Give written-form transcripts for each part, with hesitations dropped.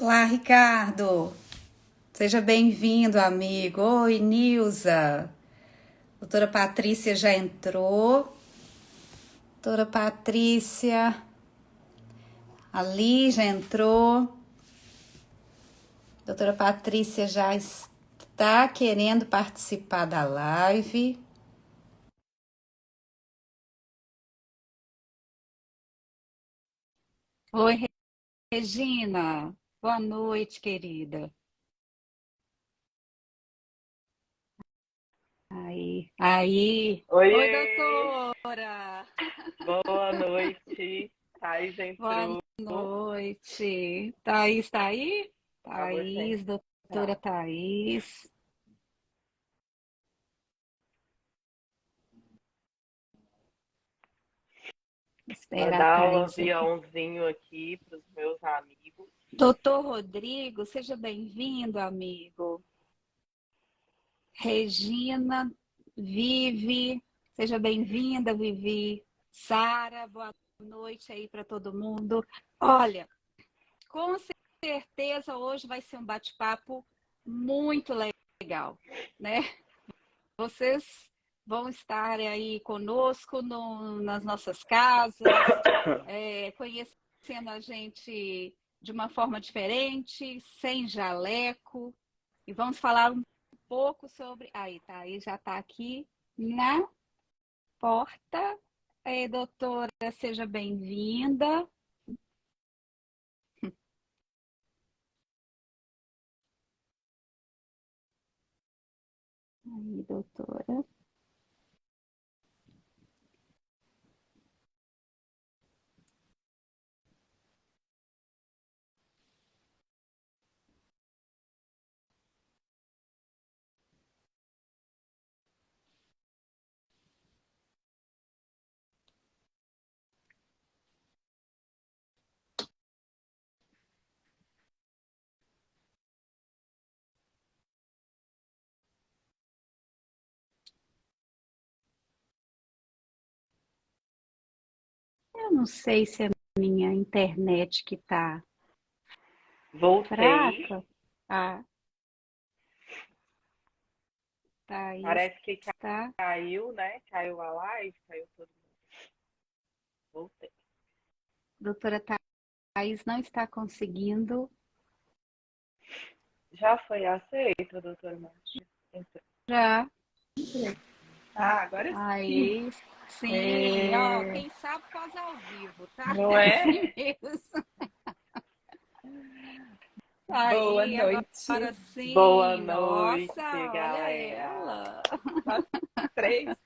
Olá, Ricardo. Seja bem-vindo, amigo. Oi, Nilza. Doutora Patrícia já entrou. Doutora Patrícia, ali já entrou. Doutora Patrícia já está querendo participar da live. Oi, Regina. Boa noite, querida. Aí. Oi, Oiê, doutora. boa noite. Thais Boa entrou. noite. Thaís está aí? Acabou de Thaís, doutora entrar. Thaís. Esperar a Mandar um Thaís aqui. aviãozinho aqui para os meus amigos. Doutor Rodrigo, seja bem-vindo, amigo. Regina, Vivi, seja bem-vinda, Vivi. Sara, boa noite aí para todo mundo. Olha, com certeza hoje vai ser um bate-papo muito legal, né? Vocês vão estar aí conosco nas nossas casas, conhecendo a gente de uma forma diferente, sem jaleco. E vamos falar um pouco sobre. Aí, tá, aí já está aqui na porta. Doutora, seja bem-vinda. Aí, doutora. Eu não sei se é a minha internet que está Voltei. fraca. Ah, tá aí, Parece que está. caiu, né? Caiu a live, caiu todo mundo. Voltei. Doutora Thais não está conseguindo. Já foi aceito, doutor Márcio? Entrou. Já. Agora sim. Aí, sim. Ó, É, quem sabe faz ao vivo, tá? não É é? assim mesmo. Boa Aí, agora noite. Boa sim. Nossa, noite, olha galera. ela. Nós três.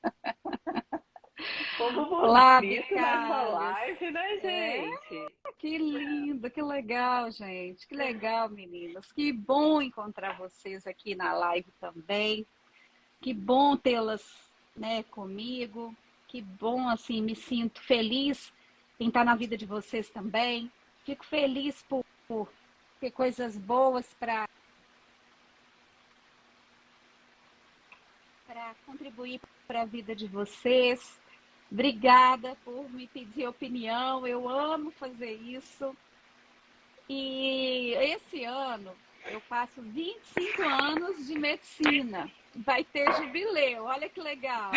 Como Olá, bonito nessa Bicalhos. live, né, É, gente? que lindo, que legal, gente. Que legal, meninas. Que bom encontrar vocês aqui na live também. Que bom tê-las, né, comigo. Que bom, assim, me sinto feliz em estar na vida de vocês também. Fico feliz por ter coisas boas para contribuir para a vida de vocês. Obrigada por me pedir opinião. Eu amo fazer isso. E esse ano eu faço 25 anos de medicina. Vai ter jubileu, olha que legal.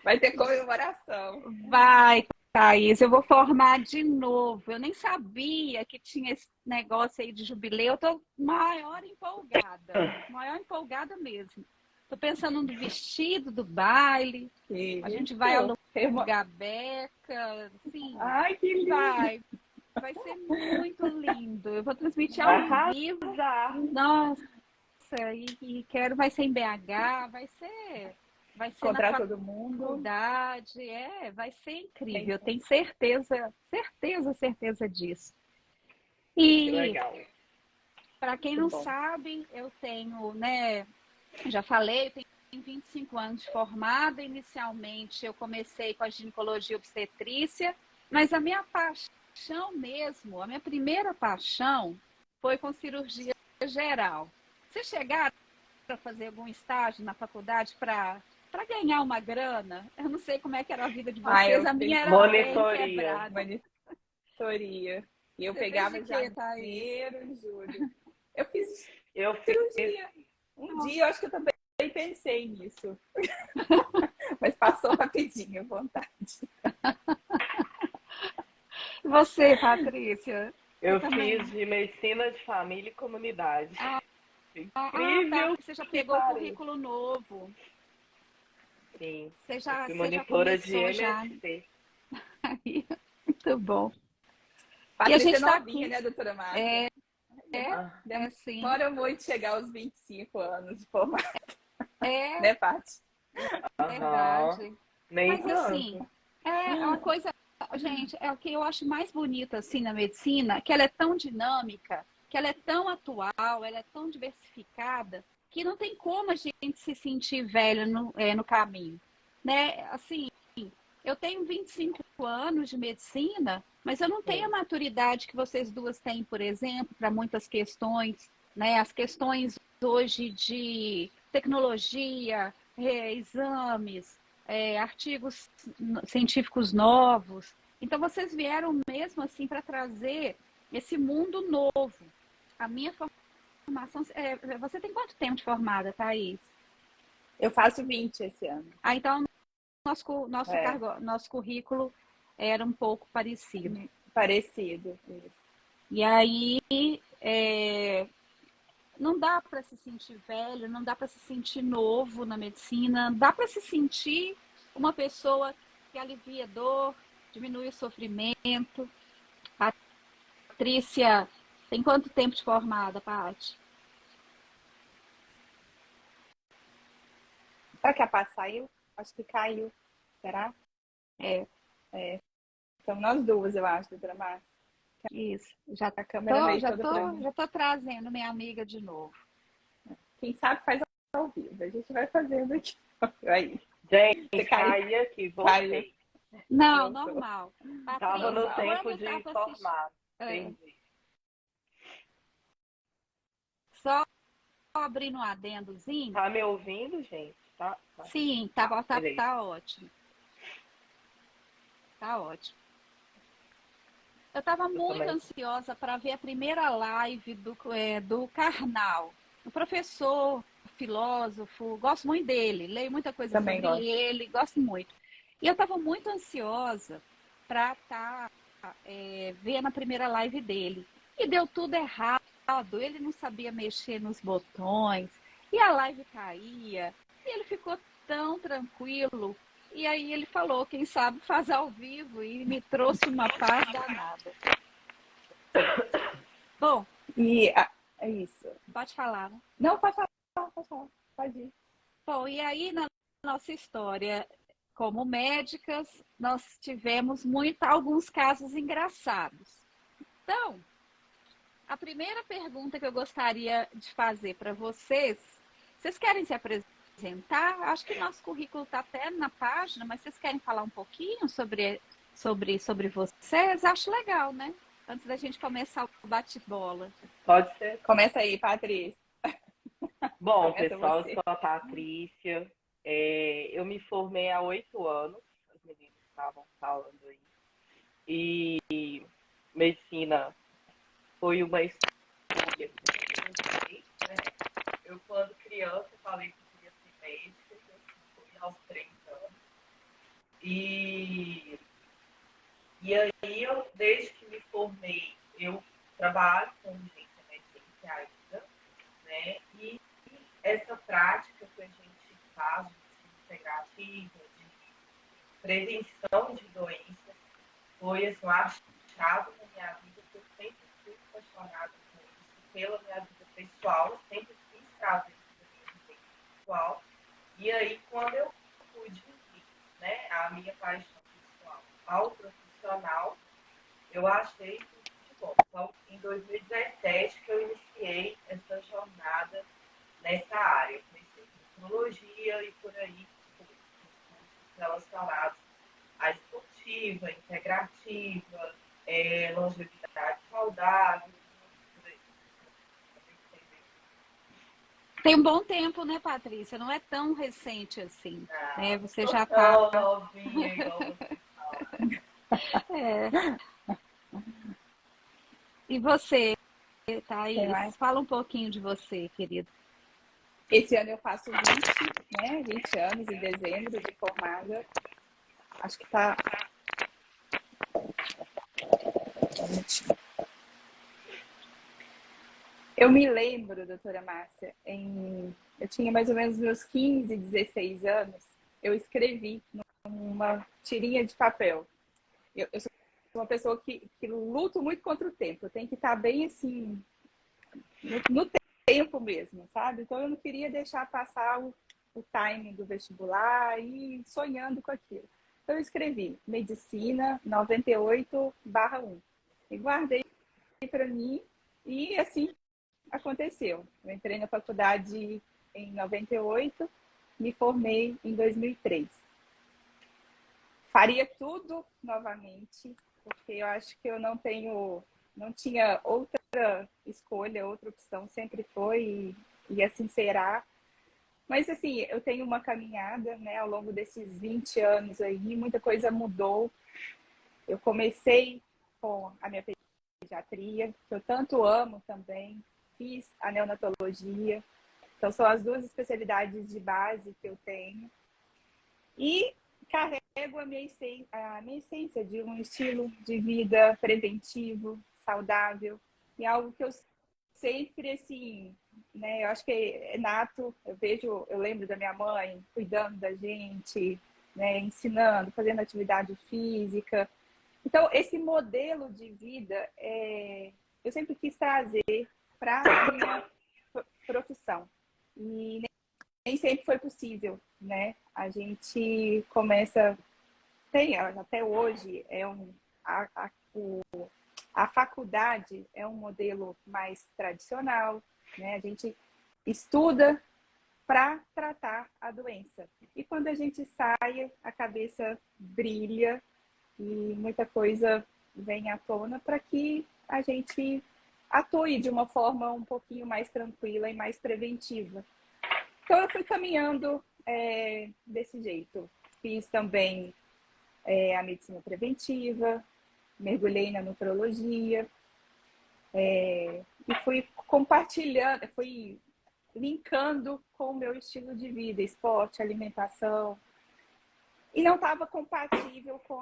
Vai ter comemoração. Vai, Thaís, eu vou formar de novo. Eu nem sabia que tinha esse negócio aí de jubileu. Eu tô maior empolgada mesmo. Tô pensando no vestido do baile. A gente vai Isso. alugar beca, sim, Ai, que lindo. vai ser muito lindo. Eu vou transmitir ao vivo. Arrasar. Nossa, e quero, vai ser em BH, vai ser na Encontrar todo mundo. faculdade, vai ser incrível, eu Então, tenho certeza disso. Que E legal. para quem muito não bom. sabe, eu tenho, né, já falei, eu tenho 25 anos de formada. Inicialmente eu comecei com a ginecologia e obstetrícia, mas a minha paixão mesmo, a minha primeira paixão foi com cirurgia geral. Vocês chegaram a fazer algum estágio na faculdade para ganhar uma grana? Eu não sei como é que era a vida de Ah, vocês, eu a fiz minha era bem Monitoria. quebrada. monitoria. E eu Você pegava fez de quê, Thaís? janeiro, julho. Eu fiz Eu fiz cirurgia. Um dia eu acho que eu também pensei nisso. Mas passou rapidinho, à vontade. E você, Patrícia? Você eu também? fiz de medicina de família e comunidade. Ah, tá. Incrível Você já que pegou o pareça. currículo novo. Sim, Você eu já, fui você já monitora de começou já. MSC. Muito bom. E a Patrícia gente está novinha, aqui. né, doutora Márcia? É, Ah, sim. Demora muito chegar aos 25 anos de formato, É né, Paty? aham. verdade. Nem Mas assim, tanto. é uma coisa, gente, é o que eu acho mais bonito assim na medicina, que ela é tão dinâmica, que ela é tão atual, ela é tão diversificada, que não tem como a gente se sentir velho no caminho, né? Assim, eu tenho 25 anos de medicina, mas eu não tenho a Sim. maturidade que vocês duas têm, por exemplo, para muitas questões, né? As questões hoje de tecnologia, exames, artigos científicos novos. Então, vocês vieram mesmo assim para trazer esse mundo novo. A minha formação. Você tem quanto tempo de formada, Thaís? Eu faço 20 esse ano. Ah, então É, nosso currículo era um pouco parecido. parecido. Isso. E aí, não dá para se sentir velho, não dá para se sentir novo na medicina, dá para se sentir uma pessoa que alivia dor, diminui o sofrimento. A Patrícia tem quanto tempo de formada, Paty? Será que a Paty saiu? Acho que caiu. Será? É, Então, nós duas, eu acho, doutora Márcia. isso. Já A câmera tô, veio já toda para tô, mim. já tô trazendo minha amiga de novo. Quem sabe faz ao vivo. A gente vai fazendo aqui. Aí. Você Gente, caiu. caí aqui, Caiu. voltei. Não, Voltou. normal. Tava no Patrícia, tempo vamos dar de para assistir. formar. É, Entendi. só abrindo um adendozinho. Tá me ouvindo, gente? Tá. Sim, Beleza. tá ótimo. Tá ótimo. Eu estava Eu muito também. ansiosa para ver a primeira live do Karnal. O professor, filósofo, gosto muito dele, leio muita coisa Também sobre gosto. ele, gosto muito. E eu estava muito ansiosa para estar vendo a primeira live dele. E deu tudo errado, ele não sabia mexer nos botões, e a live caía, e ele ficou tão tranquilo. E aí ele falou, quem sabe faz ao vivo, e me trouxe uma paz danada. Bom, E é isso. pode falar, né? Não, pode falar, pode falar. Pode ir. Bom, e aí na nossa história como médicas, nós tivemos alguns casos engraçados. Então, a primeira pergunta que eu gostaria de fazer para vocês querem se apresentar? Acho que nosso currículo está até na página, mas vocês querem falar um pouquinho sobre vocês? Acho legal, né? Antes da gente começar o bate-bola. Pode ser? Começa aí, Patrícia. Bom, Começa pessoal, eu você. sou a Patrícia. Eu me formei há 8 anos. As meninas estavam falando aí. E medicina foi uma escolha que eu fiz, né? Eu, quando criança, falei que eu queria ser médica. Eu fui aos 3 anos. E aí, desde que me formei, eu trabalho com urgência emergência ainda, né? E essa prática que a gente faz de integrativa, de prevenção de doenças, foi assim, um achado na minha vida, que eu sempre fui apaixonada por isso, pela minha vida pessoal, sempre quis trazer isso da minha vida pessoal. E aí, quando eu pude unir, né, a minha paixão pessoal ao profissional, eu achei tudo de bom. Então, em 2017, que eu iniciei essa jornada nessa área. Comecei com tecnologia e por aí, cursos relacionados à esportiva, integrativa, longevidade saudável, por aí. Tem um bom tempo, né, Patrícia? Não é tão recente assim, né? Não, Você sou já está. tão novinha igual você fala. É, E você, Tem mais? Thaís? Fala um pouquinho de você, querida. Esse ano eu faço 20 anos em dezembro de formada. Acho que tá. Eu me lembro, doutora Márcia, eu tinha mais ou menos meus 15, 16 anos, eu escrevi numa tirinha de papel. Eu sou uma pessoa que luto muito contra o tempo. Eu tenho que estar bem assim, no tempo mesmo, sabe? Então eu não queria deixar passar o timing do vestibular e sonhando com aquilo. Então eu escrevi Medicina 98/1 e guardei para mim e assim aconteceu. Eu entrei na faculdade em 98, me formei em 2003. Faria tudo novamente, porque eu acho que eu não tinha outra escolha, outra opção, sempre foi e assim será. Mas assim, eu tenho uma caminhada, né, ao longo desses 20 anos aí, muita coisa mudou. Eu comecei com a minha pediatria, que eu tanto amo também, fiz a neonatologia, então são as duas especialidades de base que eu tenho. E carrego a minha essência de um estilo de vida preventivo, saudável, e algo que eu sempre, assim, né, eu acho que é nato, eu lembro da minha mãe cuidando da gente, né, ensinando, fazendo atividade física. Então, esse modelo de vida, eu sempre quis trazer para a minha profissão. E nem sempre foi possível, né? A gente começa, até hoje, a faculdade é um modelo mais tradicional, né? A gente estuda para tratar a doença. E quando a gente sai, a cabeça brilha e muita coisa vem à tona para que a gente atue de uma forma um pouquinho mais tranquila e mais preventiva. Então, eu fui caminhando desse jeito. Fiz também a medicina preventiva, mergulhei na nutrologia e fui compartilhando, fui linkando com o meu estilo de vida, esporte, alimentação. E não estava compatível com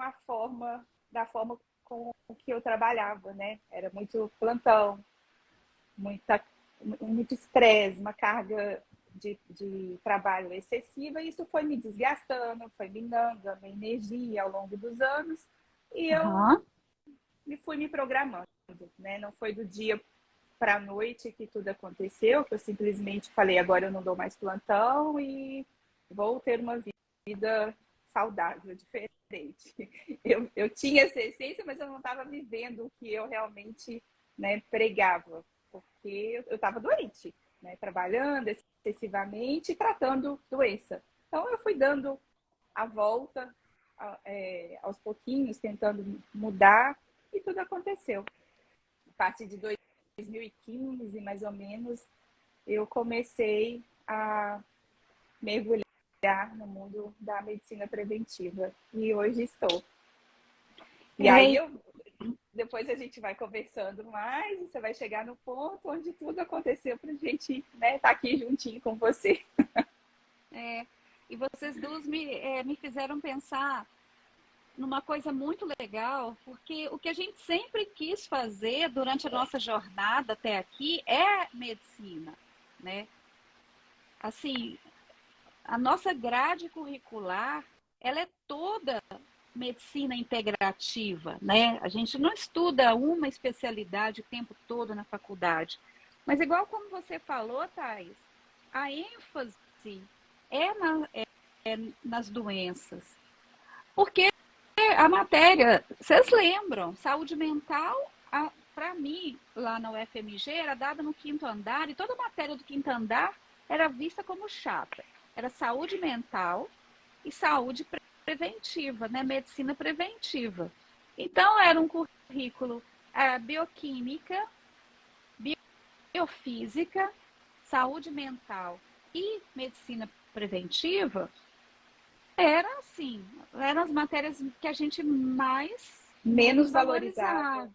da forma com que eu trabalhava, né? Era muito plantão, muito estresse, uma carga de trabalho excessiva, e isso foi me desgastando, foi minando a minha energia ao longo dos anos, e eu fui me programando, né? Não foi do dia para a noite que tudo aconteceu, que eu simplesmente falei, agora eu não dou mais plantão e vou ter uma vida saudável, diferente. Eu tinha essa essência, mas eu não estava vivendo o que eu realmente, né, pregava, porque eu estava doente, né, trabalhando excessivamente e tratando doença. Então, eu fui dando a volta aos pouquinhos, tentando mudar, e tudo aconteceu. A partir de 2015, mais ou menos, eu comecei a mergulhar no mundo da medicina preventiva. E hoje estou. E aí, depois a gente vai conversando mais, e você vai chegar no ponto onde tudo aconteceu para a gente, né, estar aqui juntinho com você. E vocês duas me fizeram pensar numa coisa muito legal, porque o que a gente sempre quis fazer durante a nossa jornada até aqui é medicina, né? Assim, a nossa grade curricular, ela é toda medicina integrativa, né? A gente não estuda uma especialidade o tempo todo na faculdade. Mas igual como você falou, Thaís, a ênfase é nas doenças. Porque a matéria, vocês lembram, saúde mental, para mim, lá na UFMG, era dada no quinto andar, e toda a matéria do quinto andar era vista como chata. Era saúde mental e saúde preventiva, né? Medicina preventiva. Então, era um currículo bioquímica, biofísica, saúde mental e medicina preventiva. Era assim, eram as matérias que a gente menos valorizada.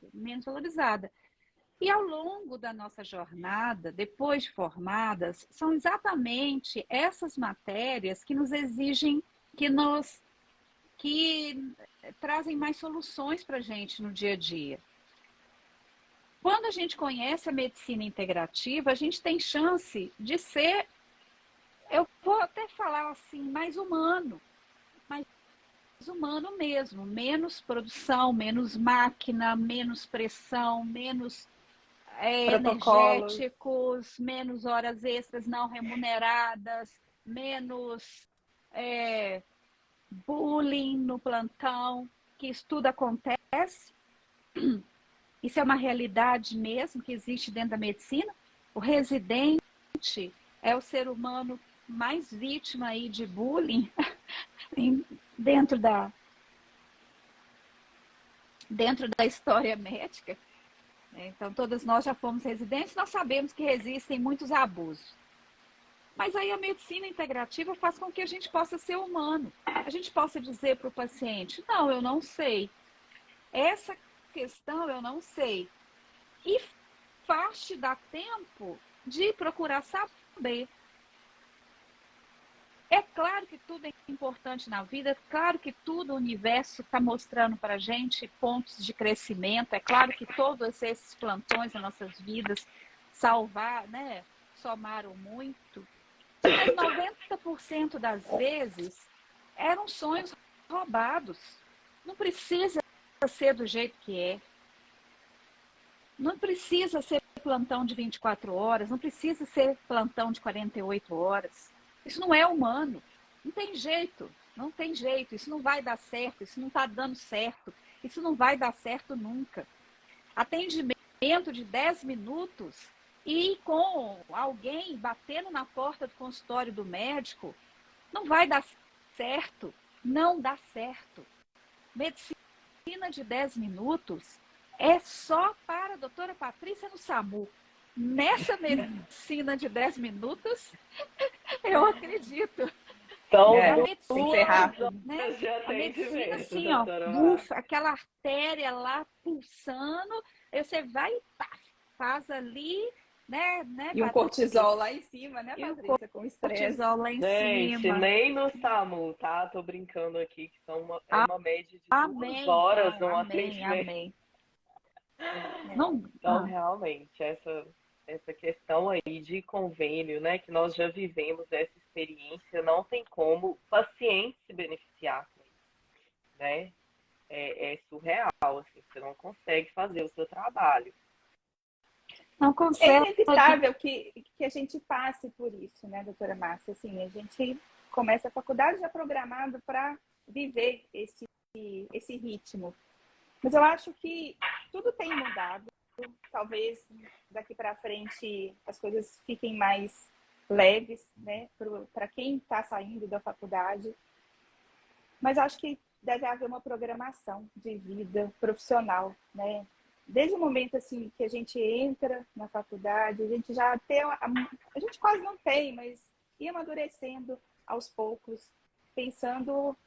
E ao longo da nossa jornada, depois de formadas, são exatamente essas matérias que nos exigem, que trazem mais soluções para a gente no dia a dia. Quando a gente conhece a medicina integrativa, a gente tem chance de ser, eu vou até falar assim, mais humano mesmo, menos produção, menos máquina, menos pressão, menos energéticos, menos horas extras não remuneradas, menos bullying no plantão, que isso tudo acontece. Isso é uma realidade mesmo que existe dentro da medicina. O residente é o ser humano mais vítima aí de bullying dentro da história médica. Então, todas nós já fomos residentes, nós sabemos que existem muitos abusos. Mas aí a medicina integrativa faz com que a gente possa ser humano. A gente possa dizer para o paciente, não, eu não sei. Essa questão eu não sei. E faz te dar tempo de procurar saber. É claro que tudo é importante na vida, é claro que tudo o universo está mostrando para a gente pontos de crescimento, é claro que todos esses plantões nas nossas vidas somaram muito, mas 90% das vezes eram sonhos roubados. Não precisa ser do jeito que é. Não precisa ser plantão de 24 horas, não precisa ser plantão de 48 horas. Isso não é humano. Não tem jeito, não tem jeito. Isso não vai dar certo, isso não está dando certo. Isso não vai dar certo nunca. Atendimento de 10 minutos e com alguém batendo na porta do consultório do médico, não vai dar certo. Não dá certo. Medicina de 10 minutos é só para a doutora Patrícia no SAMU. Nessa medicina de 10 minutos, eu acredito. Então, A medicina, né? A medicina assim, ó, bufa, aquela artéria lá pulsando, aí você vai e faz ali, né? E um cortisol lá em cima, né, Patrícia? Com estresse. Cortisol lá em gente, cima. nem no SAMU, tá? Tô brincando aqui, que são uma média de 2 horas no atendimento. Amém. Então, realmente, essa questão aí de convênio, né, que nós já vivemos essa experiência, não tem como o paciente se beneficiar com isso, né? É surreal, assim, você não consegue fazer o seu trabalho. Não consegue. É inevitável que a gente passe por isso, né, doutora Márcia? Assim, a gente começa a faculdade já programado para viver esse ritmo. Mas eu acho que tudo tem mudado. Talvez daqui para frente as coisas fiquem mais leves, né, para quem está saindo da faculdade. Mas acho que deve haver uma programação de vida profissional, né? Desde o momento assim que a gente entra na faculdade, a gente já tem, a gente quase não tem, mas ir amadurecendo aos poucos, pensando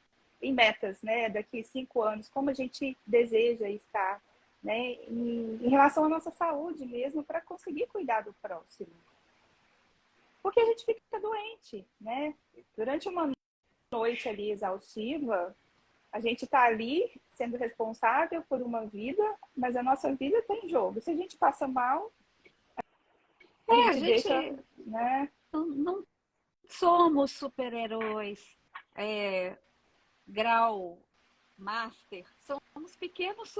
em metas, né? Daqui 5 anos, como a gente deseja estar, né? Em relação à nossa saúde mesmo, para conseguir cuidar do próximo. Porque a gente fica doente, né? Durante uma noite ali exaustiva, a gente está ali sendo responsável por uma vida, mas a nossa vida está em jogo. Se a gente passa mal, a gente deixa, né? Não somos super-heróis, grau master, somos pequenos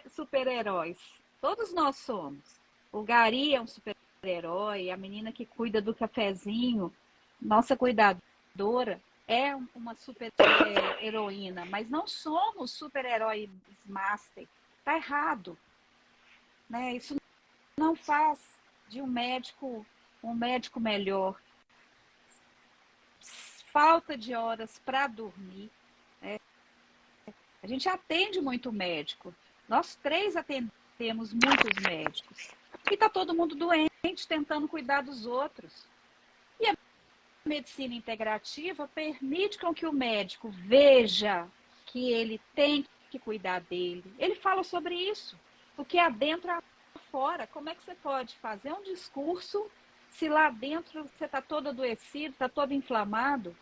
super-heróis. Todos nós somos. O Gari é um super-herói, a menina que cuida do cafezinho, nossa cuidadora, é uma super-heroína, mas não somos super-heróis master. Está errado. Né? Isso não faz de um médico melhor. Falta de horas para dormir. Né? A gente atende muito médico. Nós 3 atendemos muitos médicos. E está todo mundo doente, tentando cuidar dos outros. E a medicina integrativa permite com que o médico veja que ele tem que cuidar dele. Ele fala sobre isso. O que é dentro, fora. Como é que você pode fazer um discurso se lá dentro você está todo adoecido, está todo inflamado?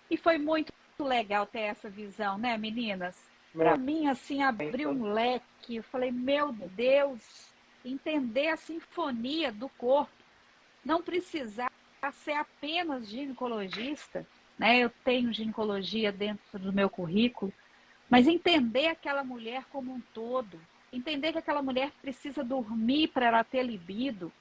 E foi muito legal ter essa visão, né, meninas? Para mim, assim, abriu um leque. Eu falei, meu Deus, entender a sinfonia do corpo. Não precisar ser apenas ginecologista, né? Eu tenho ginecologia dentro do meu currículo, mas entender aquela mulher como um todo, entender que aquela mulher precisa dormir para ela ter libido,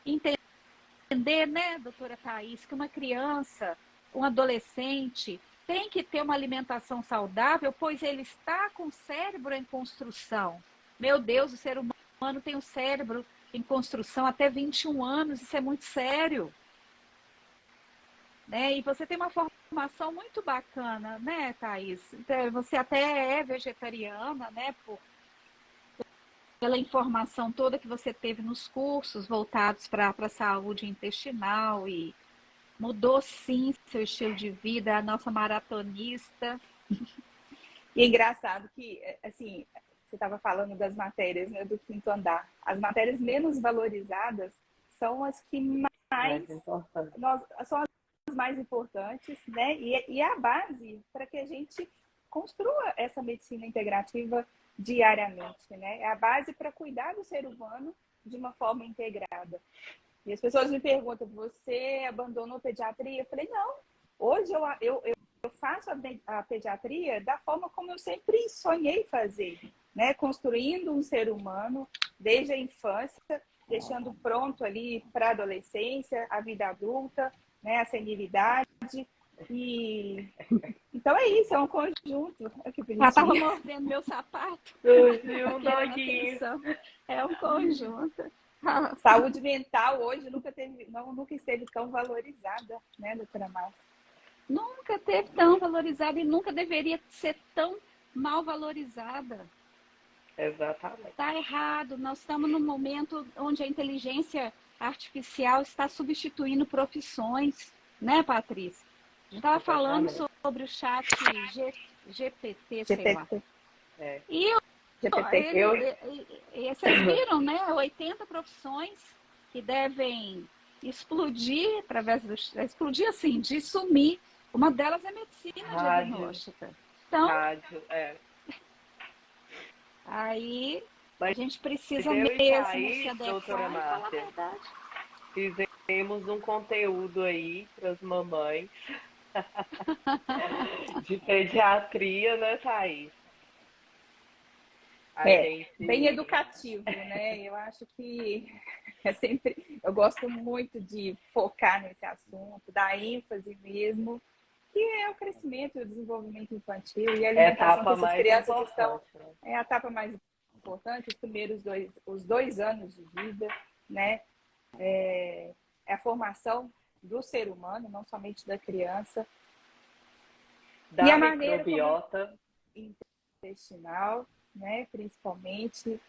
entender, né, doutora Thaís, que uma criança, um adolescente tem que ter uma alimentação saudável, pois ele está com o cérebro em construção. Meu Deus, o ser humano tem o cérebro em construção até 21 anos, isso é muito sério. Né? E você tem uma formação muito bacana, né, Thaís? Você até é vegetariana, né, pela informação toda que você teve nos cursos voltados para a saúde intestinal e mudou sim seu estilo de vida, a nossa maratonista. E é engraçado que, assim, você estava falando das matérias, né, do quinto andar. As matérias menos valorizadas são as que são as mais importantes, né? E é a base para que a gente construa essa medicina integrativa diariamente, né? É a base para cuidar do ser humano de uma forma integrada. E as pessoas me perguntam, você abandonou a pediatria? Eu falei, não. Hoje eu faço a pediatria da forma como eu sempre sonhei fazer, né? Construindo um ser humano desde a infância, deixando pronto ali para a adolescência, a vida adulta, né? A senilidade. E então é isso, é um conjunto. Ela estava mordendo meu sapato. Um doguinho. É um conjunto. Saúde mental hoje nunca esteve tão valorizada, né, doutora Márcia? Nunca esteve tão valorizada e nunca deveria ser tão mal valorizada. Exatamente. Está errado. Nós estamos num momento onde a inteligência artificial está substituindo profissões, né, Patrícia? A gente estava falando sobre o chat GPT, sei lá. É. E vocês viram, né? 80 profissões que devem explodir através do... Explodir, assim, de sumir. Uma delas é medicina diagnóstica. Então, aí a gente precisa mesmo se adequar e falar a verdade. Fizemos um conteúdo aí para as mamães de pediatria, né, Thaís? Bem educativo, né? Eu acho que eu gosto muito de focar nesse assunto, dar ênfase mesmo, que é o crescimento e o desenvolvimento infantil e a alimentação que essas crianças estão. É a etapa mais importante, os 2 anos de vida, né? É a formação do ser humano, não somente da criança. Da e a microbiota intestinal, né? Principalmente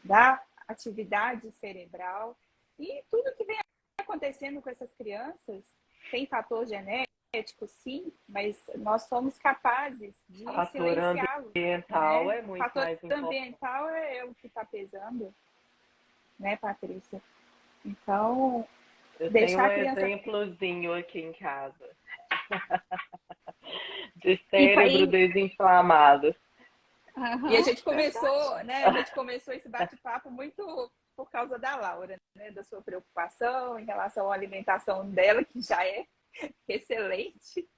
da atividade cerebral e tudo que vem acontecendo com essas crianças tem fator genético, sim, mas nós somos capazes de silenciá-lo. Fator ambiental, né? É muito fator mais importante. Ambiental é o que está pesando, né, Patrícia? Então, eu tenho um exemplozinho aqui em casa de cérebro desinflamado. E a gente começou, né? A gente começou esse bate-papo muito por causa da Laura, né? Da sua preocupação em relação à alimentação dela, que já é excelente.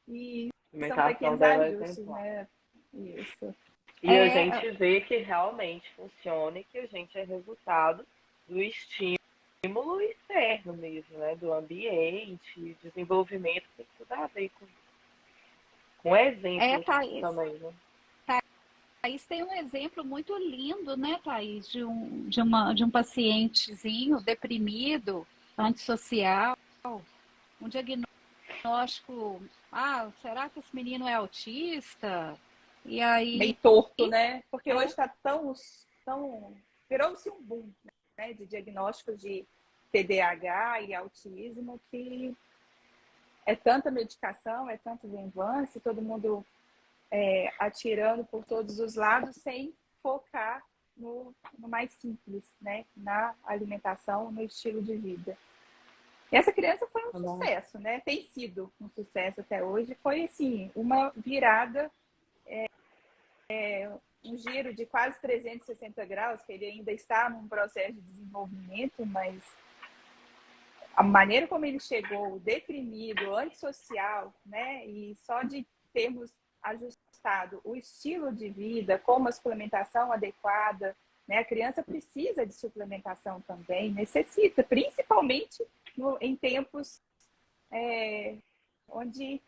E são pequenos ajustes, né? Isso. E a gente vê que realmente funciona e que a gente é resultado do estímulo externo mesmo, né? Do ambiente, desenvolvimento, tem tudo a ver com exemplos também, né? Thaís tem um exemplo muito lindo, né, Thaís, de um pacientezinho deprimido, antissocial, um diagnóstico, será que esse menino é autista? E aí... Bem torto, né? Porque hoje está tão... Virou-se um boom, né, de diagnósticos de TDAH e autismo que é tanta medicação, é tanto venvança, todo mundo... atirando por todos os lados sem focar no mais simples, né? Na alimentação, no estilo de vida. E essa criança foi um sucesso, né? Tem sido um sucesso até hoje. Foi, assim, uma virada, um giro de quase 360 graus, que ele ainda está num processo de desenvolvimento, mas a maneira como ele chegou, deprimido, antissocial, né? E só de termos ajustado o estilo de vida, com uma suplementação adequada, né? A criança precisa de suplementação também, necessita, principalmente em tempos onde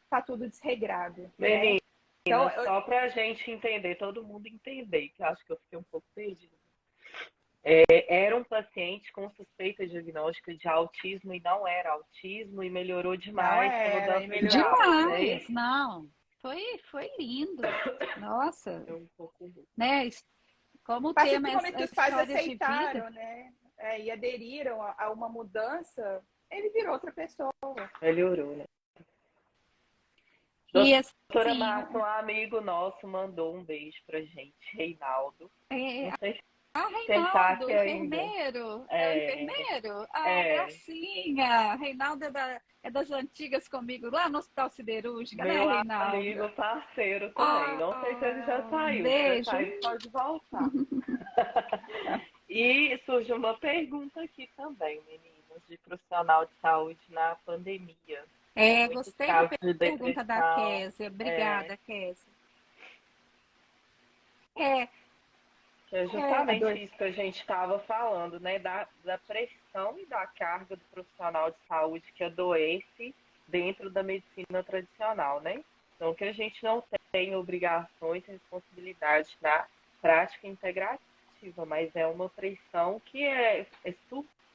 está tudo desregrado. Menina, né? Então, só para a gente entender, todo mundo entender, que eu acho que eu fiquei um pouco perdida. Era um paciente com suspeita diagnóstica de autismo e não era autismo e melhorou demais com a mudança de demais, não. Foi lindo. Nossa. É um pouco... Né? Como a partir tema do momento que os pais história aceitaram, né? E aderiram a uma mudança, ele virou outra pessoa. Melhorou, né? E assim, Doutora Márcia, um amigo nosso mandou um beijo pra gente, Reinaldo. Não sei se Reinaldo, enfermeiro. É o enfermeiro? Gracinha. Reinaldo é das antigas comigo, lá no Hospital Siderúrgica, né, Reinaldo? Meu amigo, parceiro também. Não sei se ele já saiu. Beijo. Se já saiu, pode voltar. E surge uma pergunta aqui também, meninas, de profissional de saúde na pandemia. Gostei da pergunta da Késia. Obrigada, Késia. Que é justamente isso que a gente estava falando, né? Da pressão e da carga do profissional de saúde que adoece dentro da medicina tradicional, né? Então, que a gente não tem obrigações e responsabilidades na prática integrativa, mas é uma pressão que é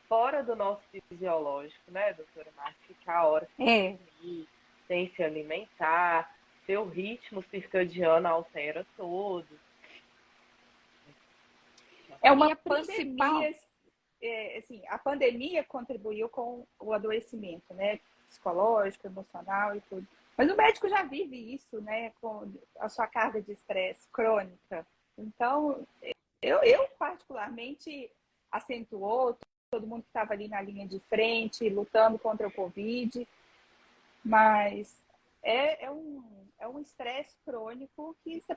fora do nosso fisiológico, né, doutora Márcia? Ficar horas sem dormir, sem se alimentar, seu ritmo circadiano altera todo. É uma pandemia, assim, a pandemia contribuiu com o adoecimento, né, psicológico, emocional e tudo. Mas o médico já vive isso, né, com a sua carga de estresse crônica. Então, eu particularmente acentuou todo mundo que estava ali na linha de frente, lutando contra o Covid, mas é um estresse crônico que você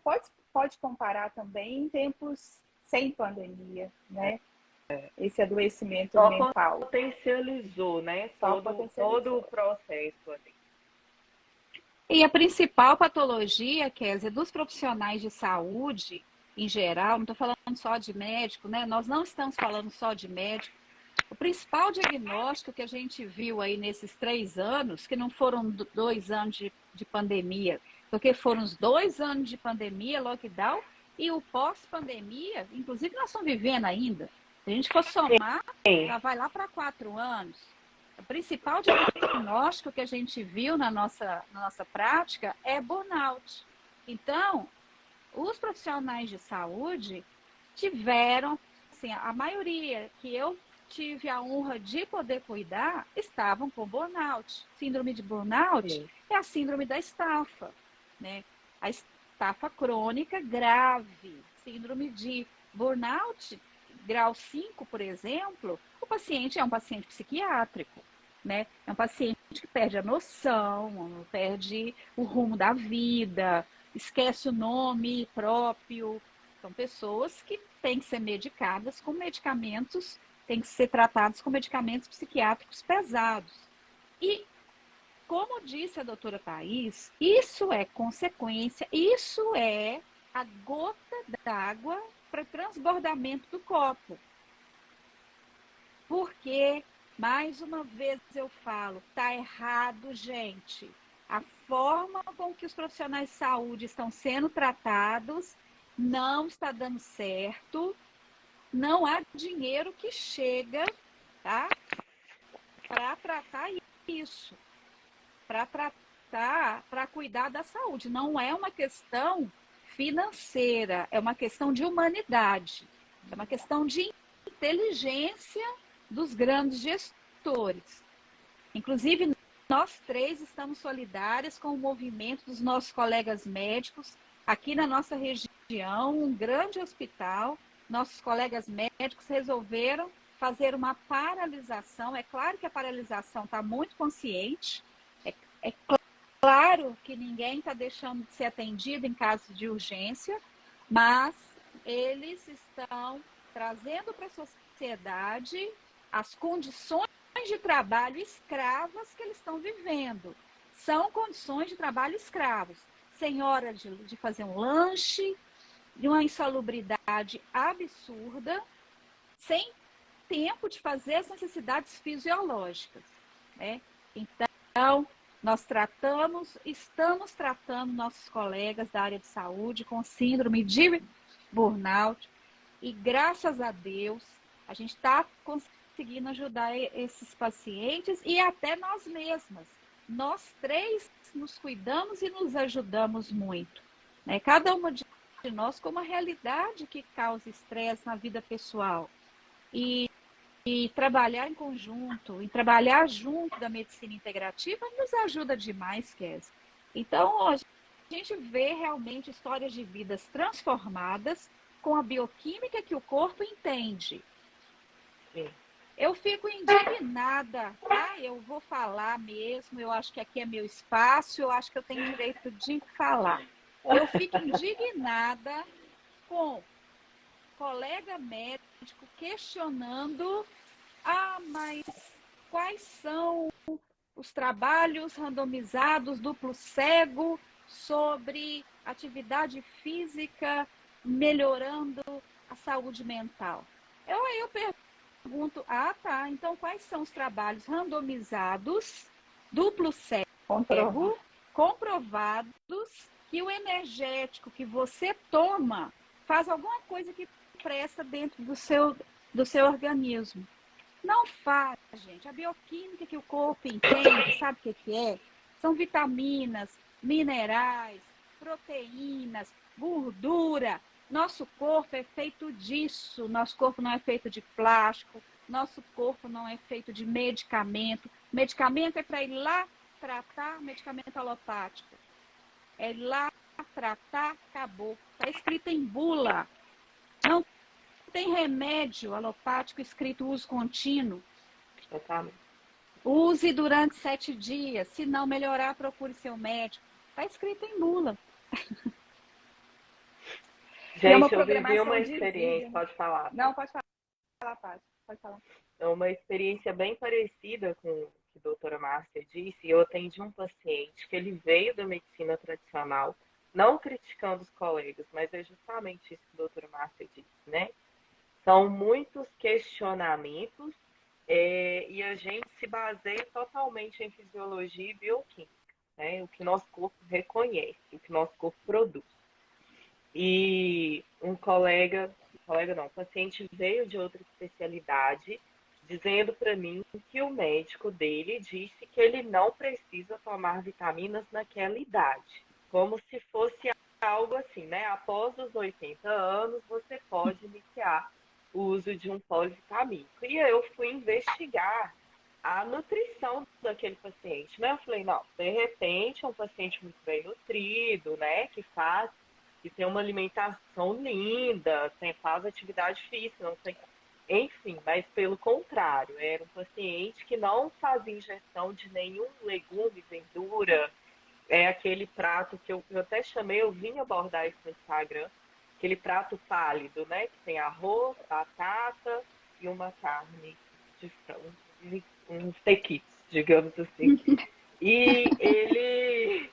pode comparar também em tempos sem pandemia, né? Esse adoecimento mental. Só potencializou, né? Todo o processo ali. E a principal patologia, Kézia, dos profissionais de saúde, em geral, não estou falando só de médico, né? Nós não estamos falando só de médico. O principal diagnóstico que a gente viu aí nesses 3 anos, que não foram 2 anos de pandemia, porque foram os 2 anos de pandemia, lockdown, e o pós-pandemia, inclusive nós estamos vivendo ainda. Se a gente for somar, já vai lá para 4 anos. O principal diagnóstico que a gente viu na nossa prática é burnout. Então, os profissionais de saúde tiveram, assim, a maioria que eu tive a honra de poder cuidar, estavam com burnout. Síndrome de burnout é a síndrome da estafa, né? A estafa crônica grave. Síndrome de burnout, grau 5, por exemplo, o paciente é um paciente psiquiátrico, né? É um paciente que perde a noção, perde o rumo da vida, esquece o nome próprio. São pessoas que têm que ser medicadas com medicamentos, têm que ser tratados com medicamentos psiquiátricos pesados. E, como disse a doutora Thaís, isso é consequência, isso é a gota d'água para o transbordamento do copo. Porque, mais uma vez eu falo, está errado, gente. A forma com que os profissionais de saúde estão sendo tratados não está dando certo. Não há dinheiro que chega, tá? Para tratar isso. Para cuidar da saúde. Não é uma questão financeira, é uma questão de humanidade. É uma questão de inteligência dos grandes gestores. Inclusive, nós 3 estamos solidárias com o movimento dos nossos colegas médicos aqui na nossa região, um grande hospital, nossos colegas médicos resolveram fazer uma paralisação. É claro que a paralisação está muito consciente, é claro que ninguém está deixando de ser atendido em caso de urgência, mas eles estão trazendo para a sociedade as condições de trabalho escravas que eles estão vivendo. São condições de trabalho escravos, sem hora de fazer um lanche, de uma insalubridade absurda, sem tempo de fazer as necessidades fisiológicas, né? Então, estamos tratando nossos colegas da área de saúde com síndrome de burnout e, graças a Deus, a gente está conseguindo ajudar esses pacientes e até nós mesmas. Nós três nos cuidamos e nos ajudamos muito, né? Cada uma de nós com uma realidade que causa estresse na vida pessoal. E trabalhar em conjunto, e trabalhar junto da medicina integrativa nos ajuda demais, Kézia. Então, a gente vê realmente histórias de vidas transformadas com a bioquímica que o corpo entende. Sim. Eu fico indignada, tá? Eu vou falar mesmo, eu acho que aqui é meu espaço, eu acho que eu tenho direito de falar. Eu fico indignada com colega médico questionando, mas quais são os trabalhos randomizados duplo cego sobre atividade física melhorando a saúde mental? Eu pergunto, tá, então quais são os trabalhos randomizados duplo cego comprovados que o energético que você toma faz alguma coisa que presta dentro do seu organismo? Não faz, gente. A bioquímica que o corpo entende, sabe o que é? São vitaminas, minerais, proteínas, gordura. Nosso corpo é feito disso. Nosso corpo não é feito de plástico. Nosso corpo não é feito de medicamento. Medicamento é para ir lá tratar, medicamento alopático. É ir lá tratar, acabou. Está escrito em bula. Não tem remédio alopático escrito uso contínuo. Totalmente. Use durante 7 dias. Se não melhorar, procure seu médico. Está escrito em bula. Gente, eu vivi uma experiência, pode falar. Não, pode falar, Paty. Pode falar. É uma experiência bem parecida com o que a doutora Márcia disse. Eu atendi um paciente que ele veio da medicina tradicional, não criticando os colegas, mas é justamente isso que a doutora Márcia disse, né? São muitos questionamentos e a gente se baseia totalmente em fisiologia e bioquímica, né? O que nosso corpo reconhece, o que nosso corpo produz. E um paciente veio de outra especialidade dizendo para mim que o médico dele disse que ele não precisa tomar vitaminas naquela idade, como se fosse algo assim, né? Após os 80 anos, você pode iniciar o uso de um polivitamínico. E eu fui investigar a nutrição daquele paciente, né? Eu falei, não, de repente é um paciente muito bem nutrido, né? Que tem uma alimentação linda, faz atividade física, não tem... Enfim, mas pelo contrário, era um paciente que não fazia ingestão de nenhum legume, verdura, é aquele prato que eu até chamei, eu vim abordar isso no Instagram, aquele prato pálido, né? Que tem arroz, batata e uma carne de frango, uns tequitos, digamos assim. E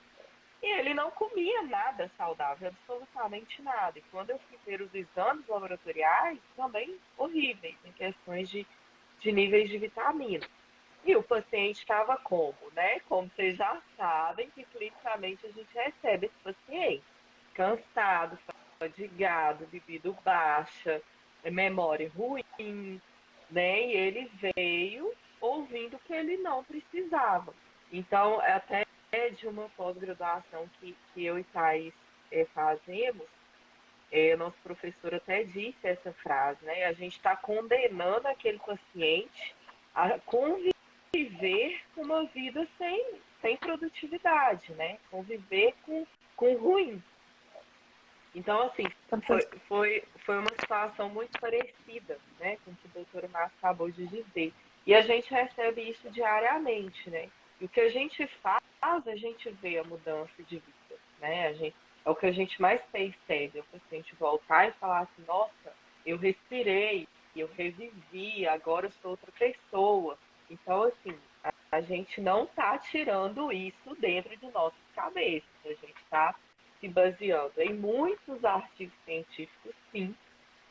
ele não comia nada saudável, absolutamente nada. E quando eu fui ver os exames laboratoriais, também horríveis, em questões de níveis de vitamina. E o paciente estava como, né? Como vocês já sabem, que clinicamente a gente recebe esse paciente cansado, fadigado, libido baixa, memória ruim, né? E ele veio ouvindo que ele não precisava. Então, até de uma pós-graduação que eu e Thais fazemos, nosso professor até disse essa frase, né? A gente está condenando aquele paciente a conviver com uma vida sem produtividade, né? Conviver com ruim. Então, assim, foi uma situação muito parecida, né, com o que a doutora Márcia acabou de dizer. E a gente recebe isso diariamente, né? E o que a gente faz, a gente vê a mudança de vida, né? É o que a gente mais percebe, é o paciente voltar e falar assim, nossa, eu respirei, eu revivi, agora eu sou outra pessoa. Então, assim, a gente não está tirando isso dentro de nossas cabeças, a gente está se baseando em muitos artigos científicos, sim,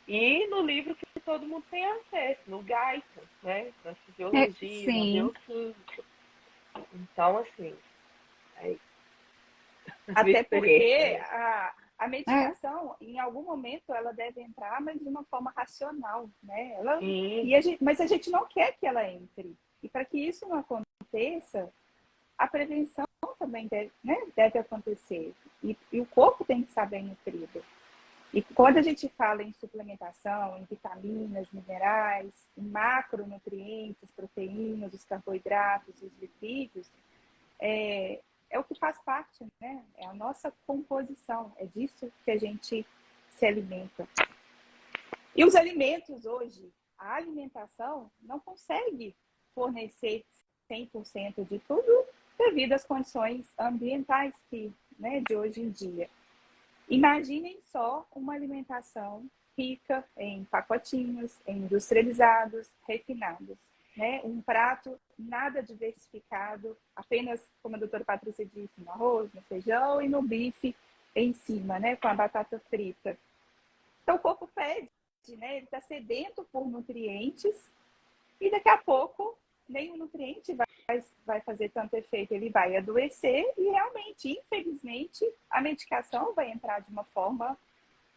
e no livro que todo mundo tem acesso, no Guyton, né? Na fisiologia, na Sim. bioquímica. Então, assim, é isso. Até porque a medicação, em algum momento, ela deve entrar, mas de uma forma racional, né? Mas a gente não quer que ela entre. E para que isso não aconteça, a prevenção também deve acontecer. E o corpo tem que estar bem nutrido. E quando a gente fala em suplementação, em vitaminas, minerais, em macronutrientes, proteínas, os carboidratos, os lipídios, é o que faz parte, né? É a nossa composição, é disso que a gente se alimenta. E os alimentos hoje, a alimentação não consegue fornecer 100% de tudo devido às condições ambientais de hoje em dia. Imaginem só uma alimentação rica em pacotinhos, em industrializados, refinados. Né? Um prato nada diversificado, apenas, como a doutora Patrícia disse, no arroz, no feijão e no bife em cima, né? Com a batata frita. Então o corpo pede, né? Ele está sedento por nutrientes e daqui a pouco nenhum nutriente vai fazer tanto efeito, ele vai adoecer e realmente, infelizmente, a medicação vai entrar de uma forma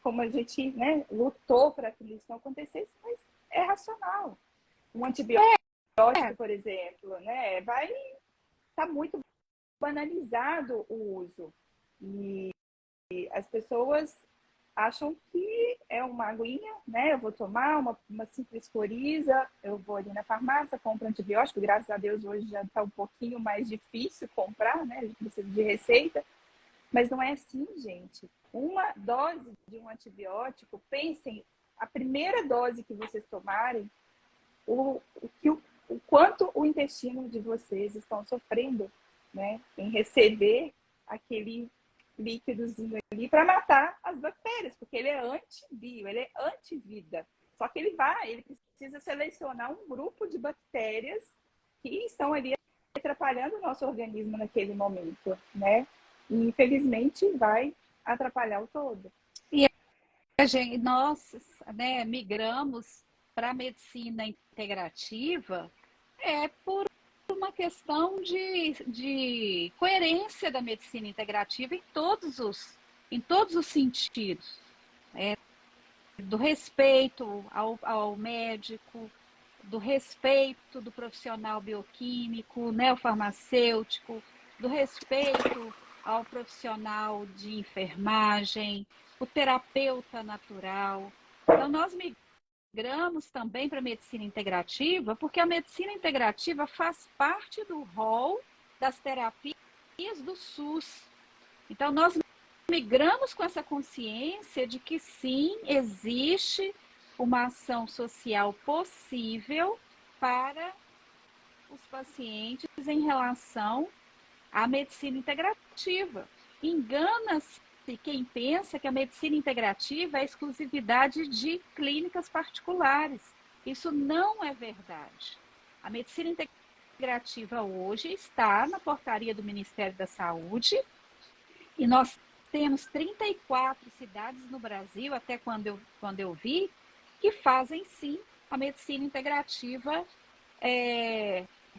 como a gente, né, lutou para que isso não acontecesse, mas é racional. Um antibiótico, por exemplo, né, tá muito banalizado o uso e as pessoas acham que é uma aguinha, né? Eu vou tomar uma simples coriza, eu vou ali na farmácia, compro antibiótico, graças a Deus hoje já está um pouquinho mais difícil comprar, né? A gente precisa de receita, mas não é assim, gente. Uma dose de um antibiótico, pensem, a primeira dose que vocês tomarem, o quanto o intestino de vocês estão sofrendo, né? Em receber aquele líquidozinho ali para matar as bactérias, porque ele é antibio, ele é antivida. Só que ele precisa selecionar um grupo de bactérias que estão ali atrapalhando o nosso organismo naquele momento, né? E infelizmente vai atrapalhar o todo. E nós, né, migramos para a medicina integrativa por uma questão de coerência da medicina integrativa em todos os sentidos. Do respeito ao médico, do respeito do profissional bioquímico, né, o farmacêutico, do respeito ao profissional de enfermagem, o terapeuta natural. Então, nós migramos também para a medicina integrativa, porque a medicina integrativa faz parte do rol das terapias do SUS. Então, nós migramos com essa consciência de que sim, existe uma ação social possível para os pacientes em relação à medicina integrativa. Engana-se quem pensa que a medicina integrativa é exclusividade de clínicas particulares. Isso não é verdade. A medicina integrativa hoje está na portaria do Ministério da Saúde e nós temos 34 cidades no Brasil, até quando eu vi, que fazem sim a medicina integrativa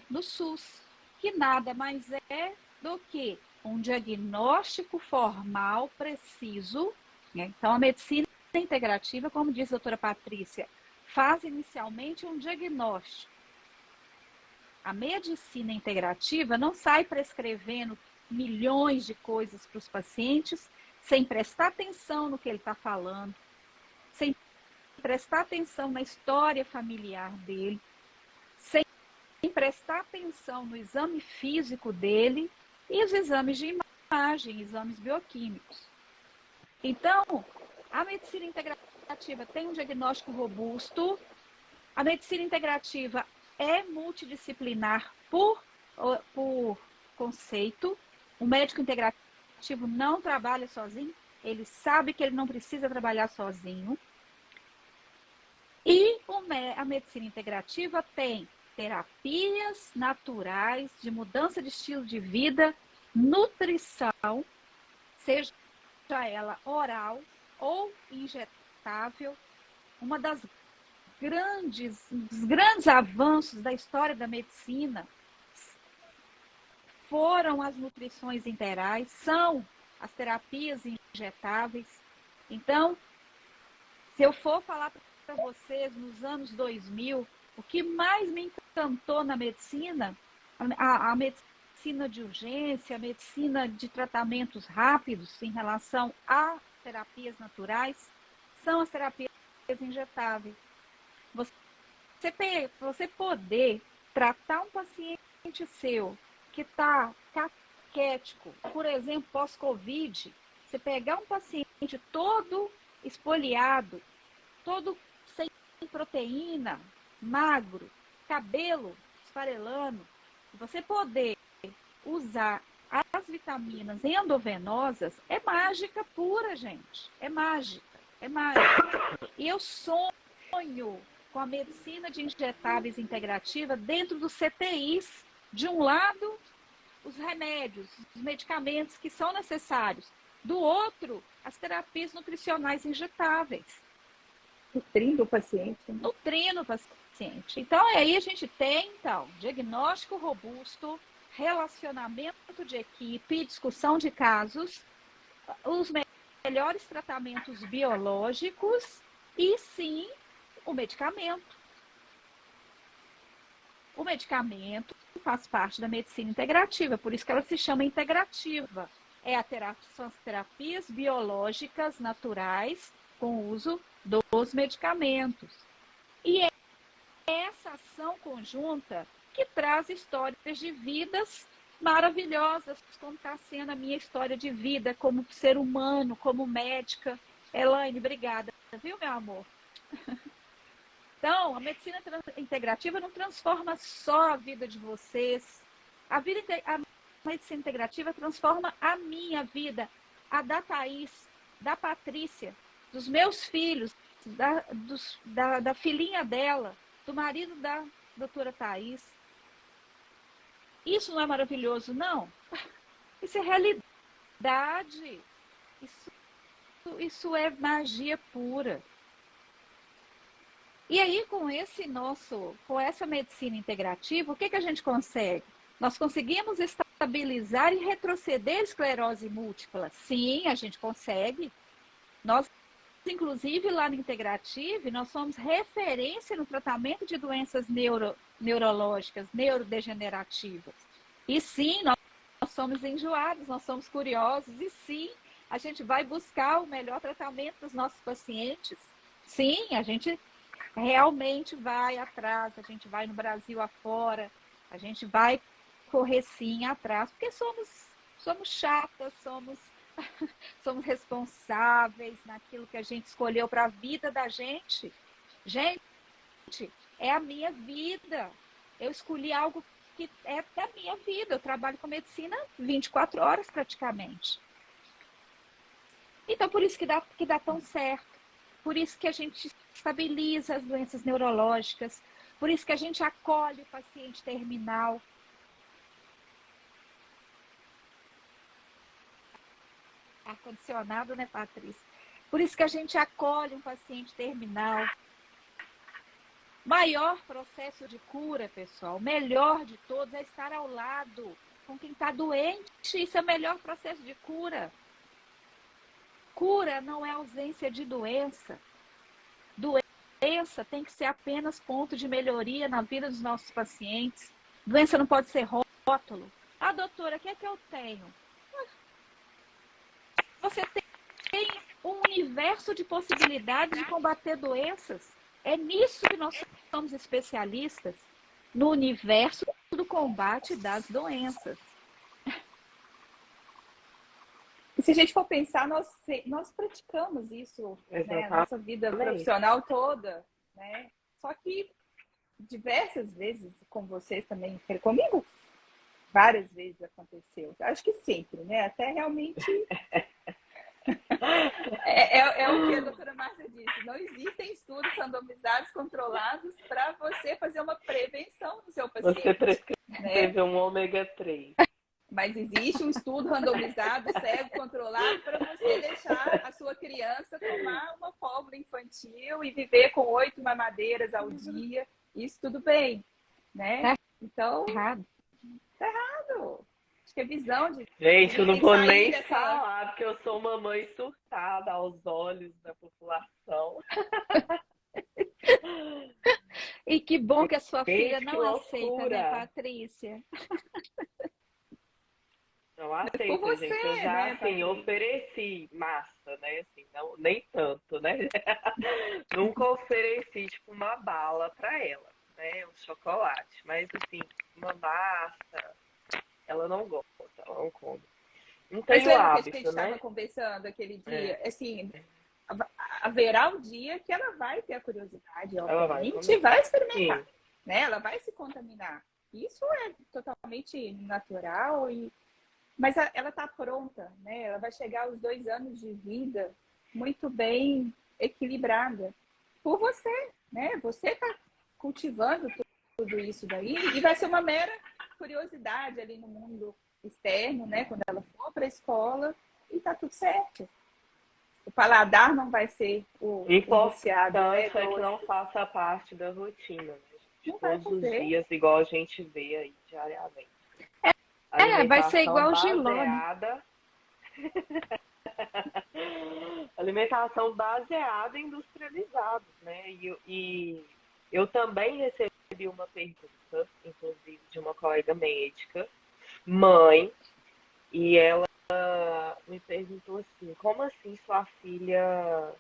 no SUS, que nada mais é do que um diagnóstico formal preciso. Né? Então, a medicina integrativa, como diz a doutora Patrícia, faz inicialmente um diagnóstico. A medicina integrativa não sai prescrevendo milhões de coisas para os pacientes sem prestar atenção no que ele está falando, sem prestar atenção na história familiar dele, sem prestar atenção no exame físico dele e os exames de imagem, exames bioquímicos. Então, a medicina integrativa tem um diagnóstico robusto, a medicina integrativa é multidisciplinar por conceito. O médico integrativo não trabalha sozinho, ele sabe que ele não precisa trabalhar sozinho. E a medicina integrativa tem terapias naturais de mudança de estilo de vida, nutrição, seja ela oral ou injetável. Dos grandes avanços da história da medicina foram as nutrições interais, são as terapias injetáveis. Então, se eu for falar para vocês nos anos 2000, o que mais me encantou na medicina, a medicina de urgência, a medicina de tratamentos rápidos em relação a terapias naturais, são as terapias injetáveis. Você poder tratar um paciente seu que está caquético, por exemplo, pós-Covid, você pegar um paciente todo espoliado, todo sem proteína, magro, cabelo esfarelando, você poder usar as vitaminas endovenosas é mágica pura, gente. É mágica, é mágica. E eu sonho com a medicina de injetáveis integrativa dentro dos CTIs. De um lado, os remédios, os medicamentos que são necessários. Do outro, as terapias nutricionais injetáveis. Nutrindo o paciente. Né? Nutrindo o paciente. Então, aí a gente tem, diagnóstico robusto, relacionamento de equipe, discussão de casos, os melhores tratamentos biológicos e, sim, o medicamento. O medicamento faz parte da medicina integrativa, por isso que ela se chama integrativa. São as terapias biológicas naturais com o uso dos medicamentos. E é essa ação conjunta que traz histórias de vidas maravilhosas, como está sendo a minha história de vida como ser humano, como médica. Elaine, obrigada. Viu, meu amor? Então, a medicina integrativa não transforma só a vida de vocês. A medicina integrativa transforma a minha vida, a da Thaís, da Patrícia, dos meus filhos, da filhinha dela, do marido da doutora Thaís. Isso não é maravilhoso, não? Isso é realidade. Isso é magia pura. E aí, com essa medicina integrativa, o que a gente consegue? Nós conseguimos estabilizar e retroceder a esclerose múltipla. Sim, a gente consegue. Nós, inclusive, lá no Integrative, nós somos referência no tratamento de doenças neurológicas, neurodegenerativas. E sim, nós somos enjoados, nós somos curiosos. E sim, a gente vai buscar o melhor tratamento dos nossos pacientes. Sim, a gente realmente vai atrás, a gente vai no Brasil afora, a gente vai correr sim atrás, porque somos chatas, somos responsáveis naquilo que a gente escolheu para a vida da gente. Gente, é a minha vida. Eu escolhi algo que é da minha vida. Eu trabalho com medicina 24 horas praticamente. Então, por isso que dá tão certo. Por isso que a gente estabiliza as doenças neurológicas. Por isso que a gente acolhe o paciente terminal. Ar-condicionado, né, Patrícia? Por isso que a gente acolhe um paciente terminal. Maior processo de cura, pessoal, o melhor de todos é estar ao lado com quem está doente. Isso é o melhor processo de cura. Cura não é ausência de doença. Doença tem que ser apenas ponto de melhoria na vida dos nossos pacientes. Doença não pode ser rótulo. Ah, doutora, o que é que eu tenho? Você tem um universo de possibilidades de combater doenças. É nisso que nós somos especialistas, no universo do combate das doenças. se a gente for pensar, nós praticamos isso, né, a nossa vida profissional toda, né? Só que diversas vezes, com vocês também, comigo, várias vezes aconteceu. Acho que sempre, né? Até realmente... É o que a doutora Márcia disse. Não existem estudos randomizados controlados para você fazer uma prevenção no seu paciente. Você prescreve um ômega 3. Mas existe um estudo randomizado, cego, controlado, para você deixar a sua criança tomar uma fórmula infantil e viver com 8 mamadeiras ao dia. Isso tudo bem, né? Então, tá errado. Acho que a visão de... Gente, eu não vou nem falar, porque eu sou uma mãe surtada aos olhos da população. E que bom que a sua filha que não aceita, né, Patrícia? Não aceita, você, gente. Eu já, né, assim, ofereci massa, né? Assim, não, nem tanto, né? Nunca ofereci, tipo, uma bala pra ela, né? Um chocolate. Mas, assim, uma massa, ela não gosta, ela não come. Não tem o hábito, que a gente né? estava conversando aquele dia, assim, haverá um dia que ela vai ter a curiosidade, obviamente, vai experimentar, né? Ela vai se contaminar. Isso é totalmente natural, mas ela está pronta, né? Ela vai chegar aos 2 anos de vida muito bem equilibrada por você, né? Você está cultivando tudo isso daí e vai ser uma mera curiosidade ali no mundo externo, né? Quando ela for para a escola e tá tudo certo. O paladar não vai ser o viciado, né? É que não faça parte da rotina, né? Não todos os dias, igual a gente vê aí diariamente. Vai ser igual o Giló, alimentação baseada em industrializados, né? E eu também recebi uma pergunta, inclusive, de uma colega médica, mãe, e ela me perguntou assim, como assim sua filha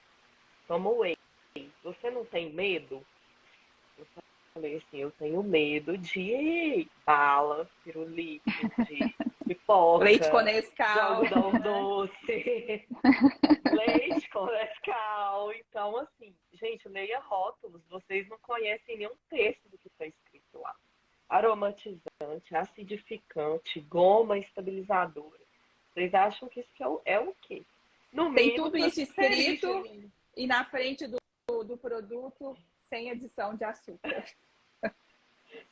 toma whey? Você não tem medo? Eu falei assim, eu tenho medo de bala, pirulito, de pipoca, leite com Nescau, de algodão doce, leite com Nescau. Então, assim, gente, leia rótulos, vocês não conhecem nenhum texto do que está escrito lá. Aromatizante, acidificante, goma estabilizadora. Vocês acham que isso é o quê? No tem tudo isso escrito e na frente do produto sem adição de açúcar.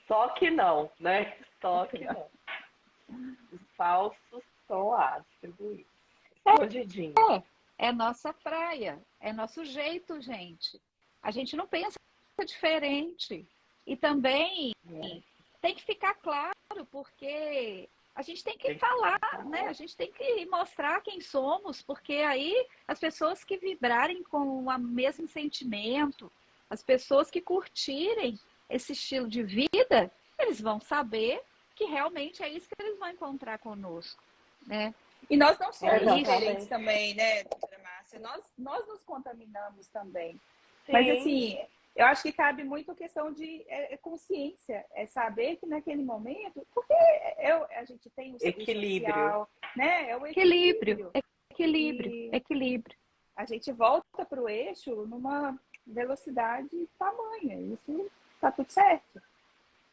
Só que não, né? Só que não. Os falsos estão lá distribuídos. Escondidinho. É nossa praia, é nosso jeito, gente. A gente não pensa diferente. E também tem que ficar claro, porque a gente tem que falar, né? A gente tem que mostrar quem somos, porque aí as pessoas que vibrarem com o mesmo sentimento, as pessoas que curtirem esse estilo de vida, eles vão saber que realmente é isso que eles vão encontrar conosco, né? E nós não somos diferentes também, né, doutora Márcia? Nós nos contaminamos também. Sim. Mas, assim, eu acho que cabe muito a questão de consciência, é saber que naquele momento, porque a gente tem o equilíbrio, social, né? É o equilíbrio. A gente volta para o eixo numa velocidade tamanha, isso tá tudo certo,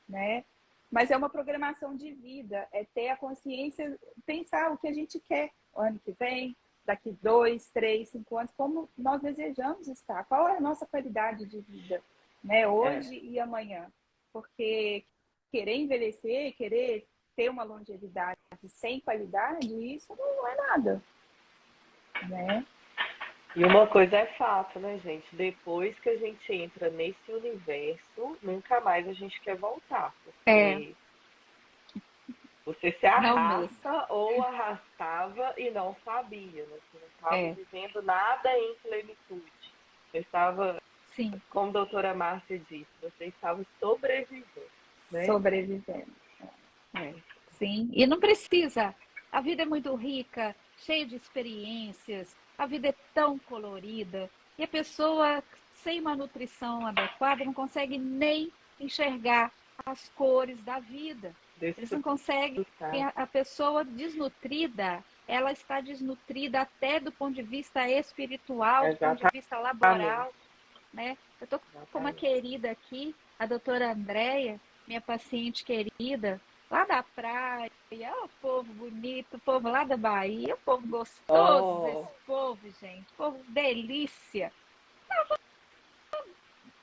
né? Mas é uma programação de vida, é ter a consciência, pensar o que a gente quer o ano que vem, daqui 2, 3, 5 anos, como nós desejamos estar, qual é a nossa qualidade de vida, né? Hoje e amanhã. Porque querer envelhecer, querer ter uma longevidade sem qualidade, isso não é nada, né? E uma coisa é fato, né, gente? Depois que a gente entra nesse universo, nunca mais a gente quer voltar. Porque você se arrasta ou arrastava e não sabia, né? Você não estava vivendo nada em plenitude. Você estava, como a doutora Márcia disse, você estava sobrevivendo, né? Sobrevivendo. Sim, e não precisa. A vida é muito rica, cheia de experiências, a vida é tão colorida e a pessoa sem uma nutrição adequada não consegue nem enxergar as cores da vida. Eles não conseguem, a pessoa desnutrida, ela está desnutrida até do ponto de vista espiritual, do ponto de Exatamente. vista laboral, né? Eu estou com uma querida aqui, a doutora Andréia, minha paciente querida, lá da praia, o povo bonito, o povo lá da Bahia, o povo gostoso, esse povo, gente, povo delícia.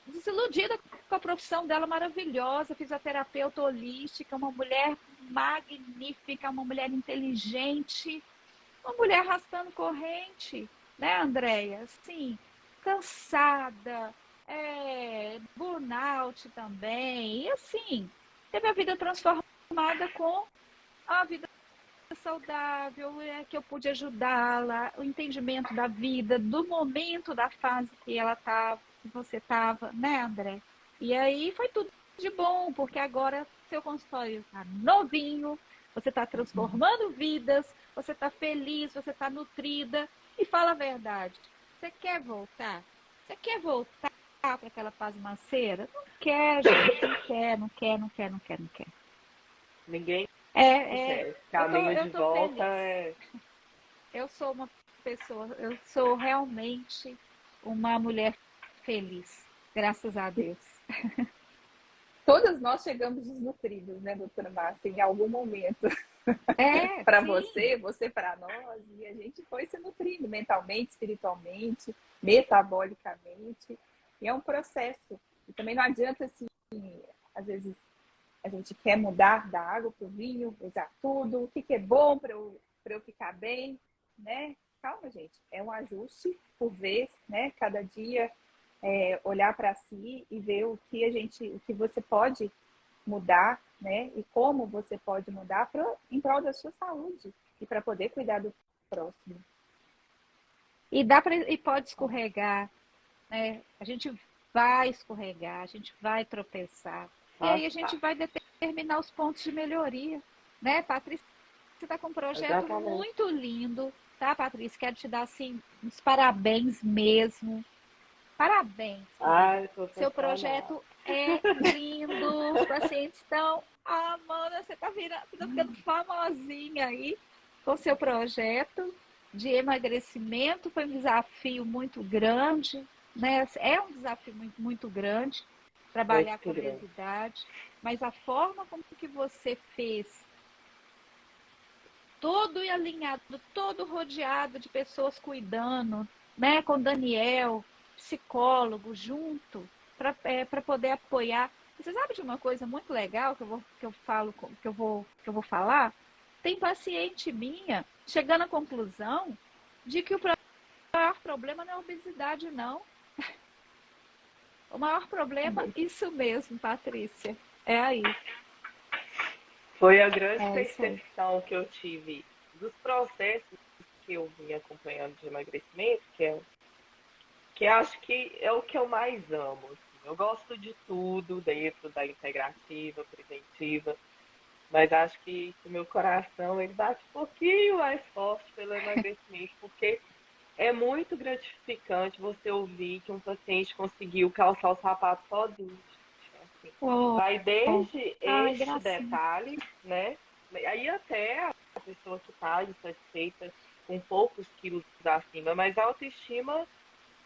Desiludida com a profissão dela maravilhosa, fisioterapeuta holística, uma mulher magnífica, uma mulher inteligente, uma mulher arrastando corrente, né, Andréia? Assim, cansada, burnout também, e assim, teve a vida transformada com a vida saudável, que eu pude ajudá-la, o entendimento da vida, do momento da fase que ela estava, que você estava, né, André? E aí foi tudo de bom, porque agora seu consultório está novinho, você está transformando vidas, você está feliz, você está nutrida. E fala a verdade, você quer voltar? Você quer voltar para aquela fase maceira? Não quer, gente, não quer. Ninguém caminho de volta feliz. Eu sou uma pessoa, eu sou realmente uma mulher feliz, graças a Deus. Todas nós chegamos desnutridos, né, doutora Márcia, em algum momento. Para você para nós, e a gente foi se nutrindo mentalmente, espiritualmente, metabolicamente, e é um processo. E também não adianta, assim, às vezes a gente quer mudar da água para o vinho, usar tudo, o que é bom para eu ficar bem, né? Calma, gente, é um ajuste por vez, né? Cada dia olhar para si e ver o que você pode mudar, né? E como você pode mudar em prol da sua saúde e para poder cuidar do próximo. E pode escorregar, né? A gente vai escorregar, a gente vai tropeçar. E aí a gente vai determinar os pontos de melhoria, né, Patrícia? Você está com um projeto muito lindo, tá, Patrícia? Quero te dar, assim, uns parabéns mesmo. Parabéns. Seu projeto é lindo, os pacientes estão amando, você está ficando famosinha aí com seu projeto de emagrecimento. Foi um desafio muito grande, né? É um desafio muito, muito grande trabalhar com obesidade, mas a forma como que você fez, todo alinhado, todo rodeado de pessoas cuidando, né? Com Daniel, psicólogo, junto, para poder apoiar. Você sabe de uma coisa muito legal que eu vou falar? Tem paciente minha chegando à conclusão de que o maior problema não é a obesidade, não. O maior problema, isso mesmo, Patrícia. É aí. Foi a grande percepção que eu tive dos processos que eu vim acompanhando de emagrecimento, que acho que é o que eu mais amo. Assim. Eu gosto de tudo dentro da integrativa, preventiva, mas acho que o meu coração ele bate um pouquinho mais forte pelo emagrecimento, porque é muito gratificante você ouvir que um paciente conseguiu calçar o sapato sozinho. Assim, vai desde este detalhe, né? Aí até a pessoa que está insatisfeita com poucos quilos acima, mas a autoestima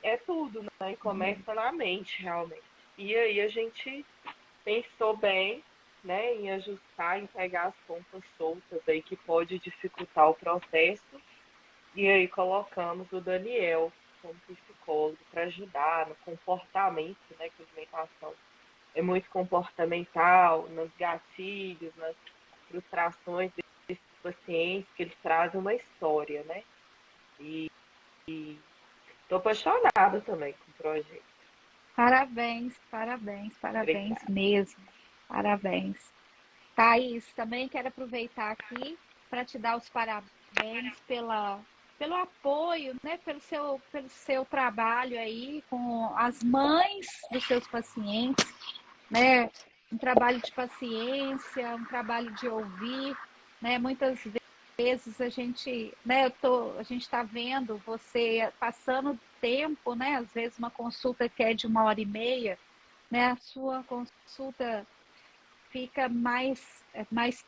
é tudo, né? E começa na mente, realmente. E aí a gente pensou bem, né, em ajustar, em pegar as pontas soltas aí que pode dificultar o processo. E aí colocamos o Daniel como psicólogo para ajudar no comportamento, né, que a alimentação é muito comportamental, nos gatilhos, nas frustrações desses pacientes, que eles trazem uma história, né? E estou apaixonada também com o projeto. Parabéns Obrigada. mesmo. Parabéns. Thaís, também quero aproveitar aqui para te dar os parabéns pelo apoio, né? Pelo seu trabalho aí com as mães dos seus pacientes, né? Um trabalho de paciência, um trabalho de ouvir, né? Muitas vezes a gente, né? A gente está vendo você passando tempo, né? Às vezes uma consulta que é de 1h30, né? A sua consulta fica mais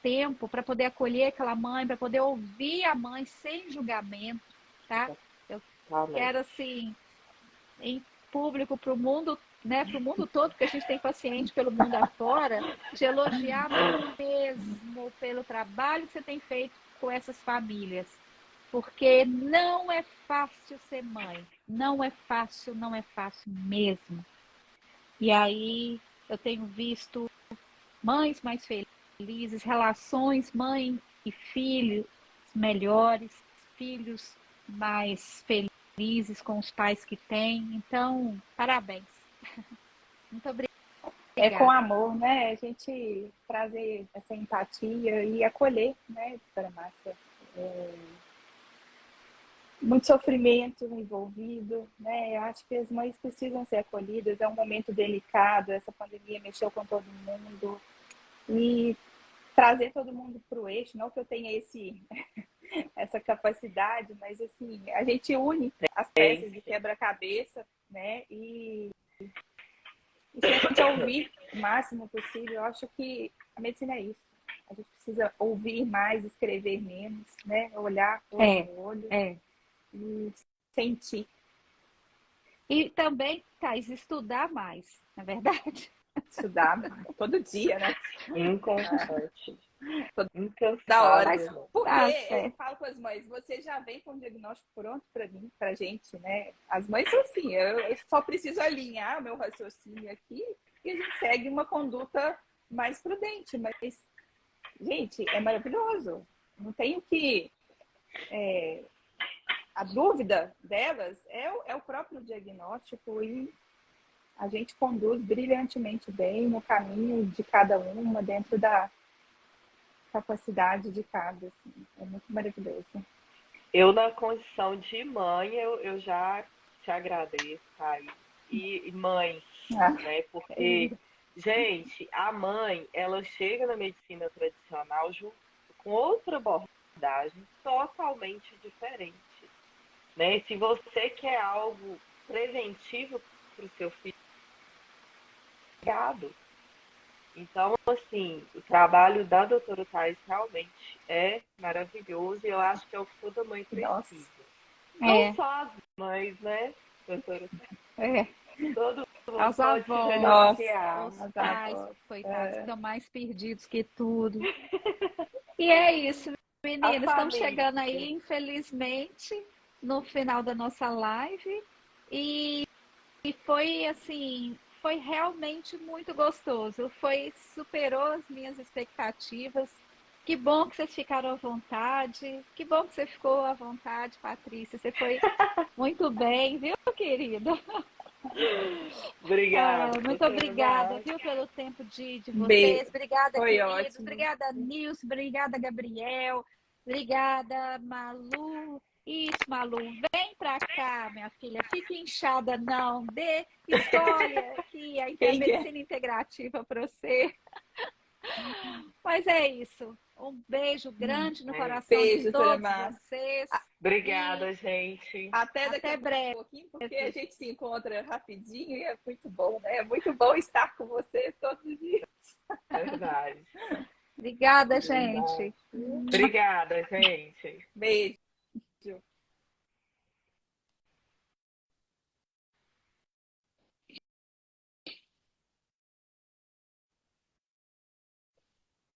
tempo para poder acolher aquela mãe, para poder ouvir a mãe sem julgamento, tá? Eu quero, assim, em público para o mundo, né, para o mundo todo, porque a gente tem paciente pelo mundo afora, te elogiar mesmo pelo trabalho que você tem feito com essas famílias. Porque não é fácil ser mãe. Não é fácil mesmo. E aí eu tenho visto mães mais felizes, relações mãe e filho melhores, filhos mais felizes com os pais que têm. Então, parabéns. Muito obrigada. É com amor, né? A gente trazer essa empatia e acolher, né, doutora Márcia? Muito sofrimento envolvido, né? Eu acho que as mães precisam ser acolhidas. É um momento delicado, essa pandemia mexeu com todo mundo. E trazer todo mundo para o eixo, não que eu tenha essa capacidade, mas assim, a gente une as peças de quebra-cabeça, né? E se a gente ouvir o máximo possível, eu acho que a medicina é isso. A gente precisa ouvir mais, escrever menos, né? Olhar olho no olho e sentir. E também, Thais, estudar mais, na verdade. Estudar mais, todo dia, né? Inconstante. Da hora. Incansável. Porque eu falo com as mães, você já vem com o diagnóstico pronto para mim, pra gente, né? As mães são assim, eu só preciso alinhar o meu raciocínio aqui e a gente segue uma conduta mais prudente. Mas, gente, é maravilhoso. Não tenho que... a dúvida delas é o próprio diagnóstico e a gente conduz brilhantemente bem no caminho de cada uma, dentro da capacidade de cada. Assim. É muito maravilhoso. Eu, na condição de mãe, eu já te agradeço, Thay. E mãe, né? Porque, gente, a mãe, ela chega na medicina tradicional junto com outra abordagem totalmente diferente, né? Se você quer algo preventivo para o seu filho, obrigado. Então, assim, o trabalho da doutora Thais realmente é maravilhoso e eu acho que é o que toda mãe precisa. Não só as mães, né, doutora Thais? Todo mundo as pode se avós, beneficiar. os pais, coitados, estão mais perdidos que tudo. E é isso, meninas. Estamos chegando aí, infelizmente, no final da nossa live. E foi assim, foi realmente muito gostoso. Superou as minhas expectativas. Que bom que vocês ficaram à vontade. Que bom que você ficou à vontade, Patrícia. Você foi muito bem, viu, querida? Obrigada. Muito obrigada, viu, pelo tempo de vocês. Obrigada, foi queridos. ótimo. Obrigada, Nilson. Obrigada, Gabriel. Obrigada, Malu. Isso, Malu, vem pra cá, minha filha. Fique inchada, não. Escolhe aqui a medicina integrativa para você. Mas é isso. Um beijo grande no coração de todos vocês. Obrigada, gente. Até breve. Um pouquinho, porque a gente se encontra rapidinho e é muito bom, né? É muito bom estar com vocês todos os dias. Verdade. Obrigada, gente. Obrigada, gente. Beijo.